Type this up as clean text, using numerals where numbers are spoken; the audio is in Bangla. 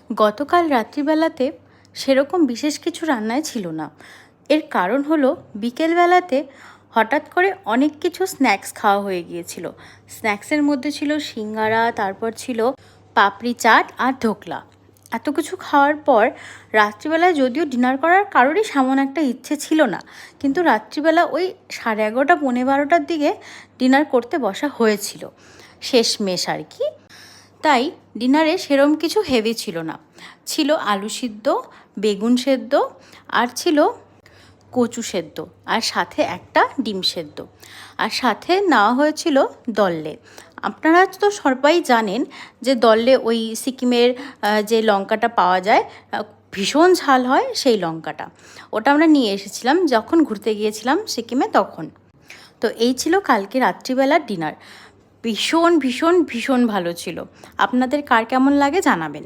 গতকাল রাত্রিবেলাতে সেরকম বিশেষ কিছু রান্নায় ছিল না। এর কারণ হলো বিকেলবেলাতে হঠাৎ করে অনেক কিছু স্ন্যাক্স খাওয়া হয়ে গিয়েছিল। স্ন্যাক্সের মধ্যে ছিল সিঙ্গারা, তারপর ছিল পাপড়ি চাট আর ধোকলা। এত কিছু খাওয়ার পর রাত্রিবেলায় যদিও ডিনার করার কারোরই সেমন একটা ইচ্ছে ছিল না, কিন্তু রাত্রিবেলা ওই 11:30 পৌনে 12টার দিকে ডিনার করতে বসা হয়েছিল, শেষমেশ আর কি। তাই ডিনারে সেরম কিছু হেভি ছিল না। ছিল আলু সিদ্ধ, বেগুন সেদ্ধ, আর ছিল কচু সেদ্ধ, আর সাথে একটা ডিম সেদ্ধ, আর সাথে নেওয়া হয়েছিল দল্লে। আপনারা তো সবাই জানেন যে দল্লে ওই সিকিমের যে লঙ্কাটা পাওয়া যায়, ভীষণ ঝাল হয় সেই লঙ্কাটা, ওটা আমরা নিয়ে এসেছিলাম যখন ঘুরতে গিয়েছিলাম সিকিমে তখন। তো এই ছিল কালকে রাত্রিবেলার ডিনার। ভীষণ ভীষণ ভীষণ ভালো ছিল। আপনাদের কার কেমন লাগে জানাবেন।